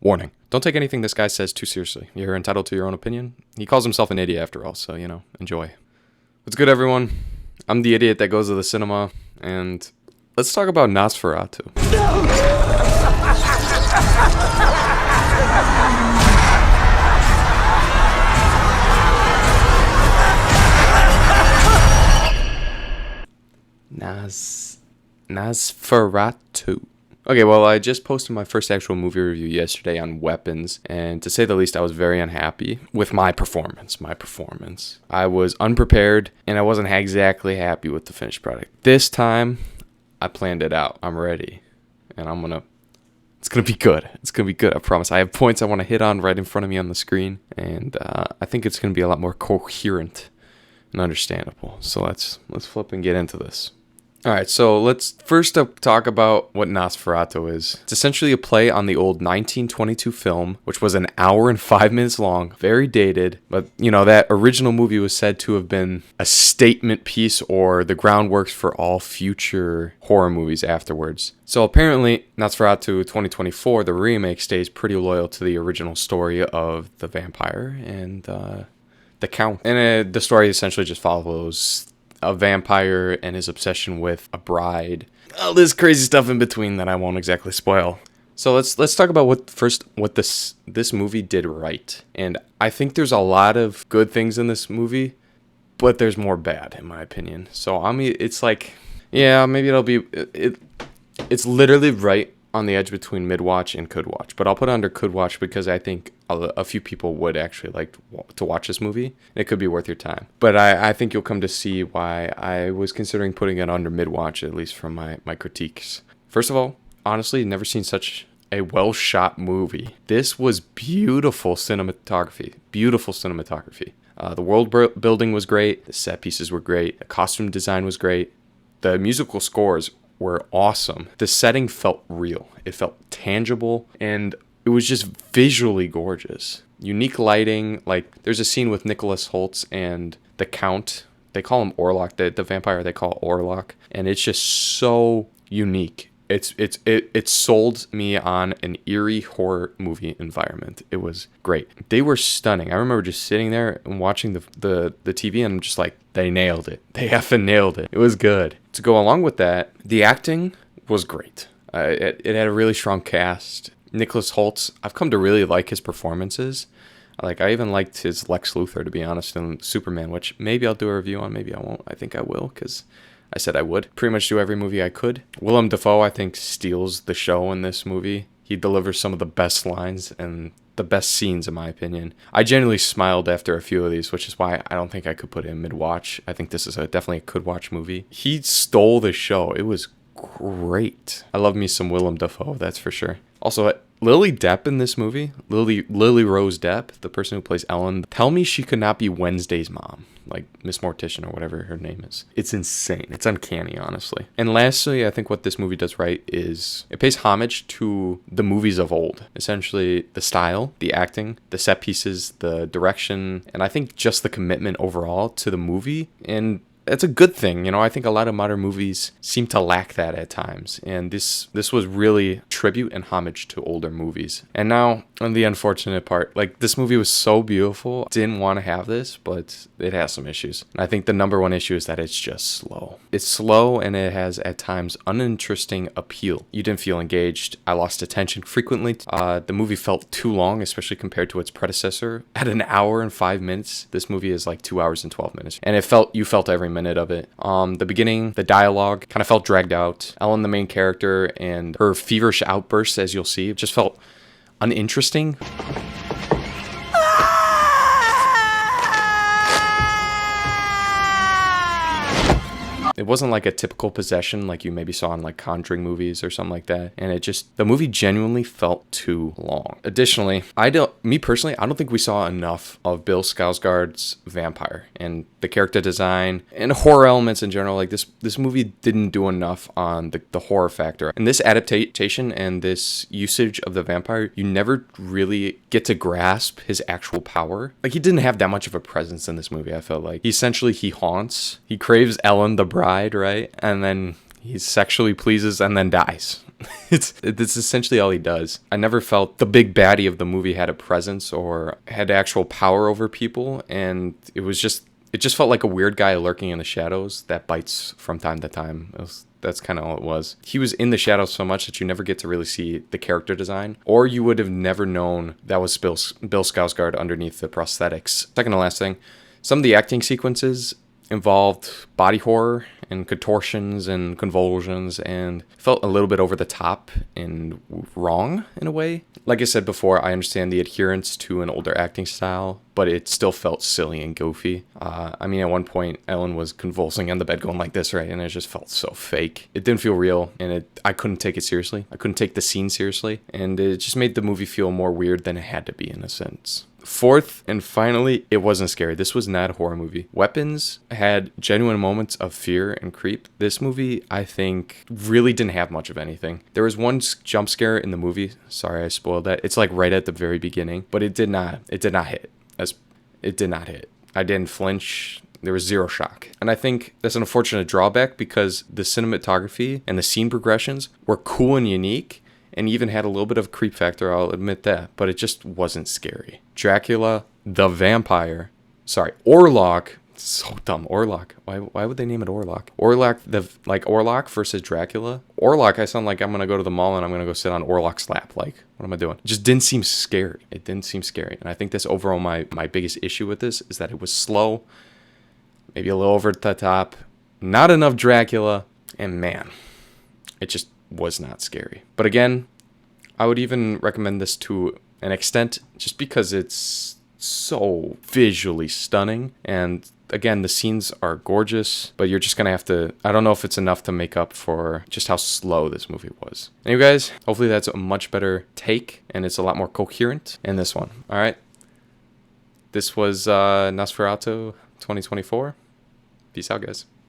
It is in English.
Warning. Don't take anything this guy says too seriously. You're entitled to your own opinion. He calls himself an idiot after all, so, enjoy. What's good, everyone? I'm the idiot that goes to the cinema, and let's talk about Nosferatu. Nosferatu. Okay, well, I just posted my first actual movie review yesterday on Weapons, and to say the least, I was very unhappy with my performance. I was unprepared, and I wasn't exactly happy with the finished product. This time, I planned it out. I'm ready, and it's gonna be good. It's gonna be good, I promise. I have points I want to hit on right in front of me on the screen, and I think it's gonna be a lot more coherent and understandable. So let's flip and get into this. All right, so let's first up talk about what Nosferatu is. It's essentially a play on the old 1922 film, which was an hour and 5 minutes long, very dated, but that original movie was said to have been a statement piece or the groundwork for all future horror movies afterwards. So apparently, Nosferatu 2024, the remake, stays pretty loyal to the original story of the vampire and the Count. And the story essentially just follows a vampire and his obsession with a bride. All this crazy stuff in between that I won't exactly spoil. So let's talk about what this movie did right. And I think there's a lot of good things in this movie, but there's more bad in my opinion. So it's like, yeah, maybe it's literally right on the edge between mid-watch and could-watch. But I'll put it under could-watch because I think a few people would actually like to watch this movie. And it could be worth your time. But I think you'll come to see why I was considering putting it under mid-watch, at least from my critiques. First of all, honestly, never seen such a well-shot movie. This was beautiful cinematography. The world building was great. The set pieces were great. The costume design was great. The musical scores were awesome. The setting felt real. It felt tangible, and it was just visually gorgeous. Unique lighting. Like, there's a scene with Nicholas Holtz and the Count. They call him Orlok. The vampire they call Orlok, and it's just so unique. It sold me on an eerie horror movie environment. It was great. They were stunning. I remember just sitting there and watching the TV, and I'm just like, they nailed it. They effing nailed it. It was good. To go along with that, the acting was great. It had a really strong cast. Nicholas Holtz, I've come to really like his performances. I even liked his Lex Luthor, to be honest, in Superman, which maybe I'll do a review on, maybe I won't. I think I will, because I said I would. Pretty much do every movie I could. Willem Dafoe, I think, steals the show in this movie. He delivers some of the best lines and the best scenes, in my opinion. I genuinely smiled after a few of these, which is why I don't think I could put it in mid-watch. I think this is definitely a could-watch movie. He stole the show. It was great. I love me some Willem Dafoe, that's for sure. Also, Lily Depp in this movie, Lily Rose Depp, the person who plays Ellen, tell me she could not be Wednesday's mom, like Miss Mortician or whatever her name is. It's insane. It's uncanny, honestly. And lastly, I think what this movie does right is it pays homage to the movies of old. Essentially, the style, the acting, the set pieces, the direction, and I think just the commitment overall to the movie. And it's a good thing. I think a lot of modern movies seem to lack that at times. And this was really tribute and homage to older movies. And now, on the unfortunate part, this movie was so beautiful. Didn't want to have this, but it has some issues. And I think the number one issue is that it's just slow. It's slow, and it has, at times, uninteresting appeal. You didn't feel engaged. I lost attention frequently. The movie felt too long, especially compared to its predecessor. At an hour and 5 minutes, this movie is like 2 hours and 12 minutes. And you felt every minute of it. The beginning, the dialogue kind of felt dragged out. Ellen, the main character, and her feverish outbursts, as you'll see, just felt uninteresting. It wasn't like a typical possession like you maybe saw in Conjuring movies or something like that. And the movie genuinely felt too long. Additionally, I don't think we saw enough of Bill Skarsgård's vampire and the character design and horror elements in general. This movie didn't do enough on the horror factor. And this adaptation and this usage of the vampire, you never really get to grasp his actual power. He didn't have that much of a presence in this movie, I felt like. He haunts. He craves Ellen, the bride, right? And then He sexually pleases and then dies. It's essentially all he does. I never felt the big baddie of the movie had a presence or had actual power over people, and it just felt like a weird guy lurking in the shadows that bites from time to time. That's kind of all it was. He was in the shadows so much that you never get to really see the character design, or you would have never known that was Bill Skarsgård underneath the prosthetics. Second to last thing, some of the acting sequences involved body horror and contortions and convulsions and felt a little bit over the top and wrong in a way. Like I said before, I understand the adherence to an older acting style, but it still felt silly and goofy. I mean, at one point, Ellen was convulsing on the bed going like this, right? And it just felt so fake. It didn't feel real, and I couldn't take it seriously. I couldn't take the scene seriously, and it just made the movie feel more weird than it had to be in a sense. Fourth, and finally, it wasn't scary. This was not a horror movie. Weapons had genuine moments of fear and creep. This movie, I think, really didn't have much of anything. There was one jump scare in the movie. Sorry, I spoiled that. It's like right at the very beginning, but it did not hit. It did not hit. I didn't flinch. There was zero shock. And I think that's an unfortunate drawback because the cinematography and the scene progressions were cool and unique, and even had a little bit of creep factor, I'll admit that, but it just wasn't scary. Dracula, the vampire, Orlok, so dumb, Orlok. Why would they name it Orlok? Orlok versus Dracula. Orlok, I sound like I'm gonna go to the mall and I'm gonna go sit on Orlok's lap. Like, what am I doing? It just didn't seem scary. It didn't seem scary. And I think that's overall my biggest issue with this is that it was slow, maybe a little over the top, not enough Dracula, and man, it just was not scary. But again, I would even recommend this to an extent just because it's so visually stunning, and again, the scenes are gorgeous, but you're just gonna have to, I don't know if it's enough to make up for just how slow this movie was. Anyway guys, hopefully that's a much better take and it's a lot more coherent in this one. All right, this was Nosferatu 2024. Peace out guys.